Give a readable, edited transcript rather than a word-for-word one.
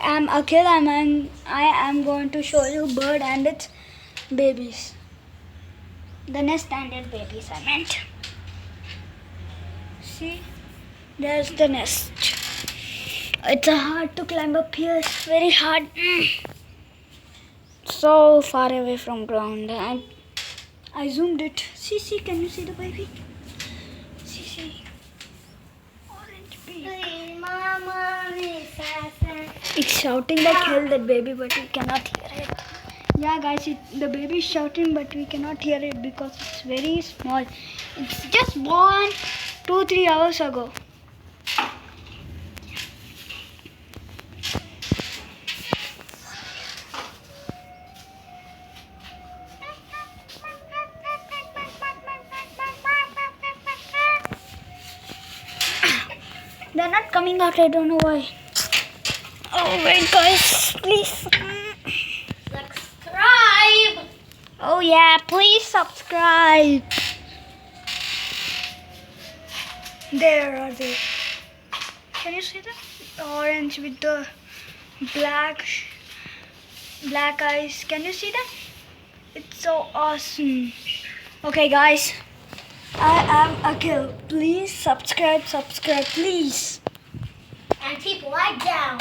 am Akhil and I am going to show you bird and its babies. The nest and its babies, I meant. See, there's the nest. It's hard to climb up here. Very hard. So far away from ground. And I zoomed it. See, can you see the baby? See. Orange beak. Mama, It's shouting like hell, that baby, but we cannot hear it. Yeah, guys, the baby is shouting, but we cannot hear it because it's very small. It's just born 2-3 hours ago. They're not coming out, I don't know why. Oh wait, guys, please. subscribe. Oh yeah, please subscribe. There are they. Can you see the orange with the black eyes? Can you see that? It's so awesome. Okay, guys. I am Akhil. Please subscribe, please. And keep light down.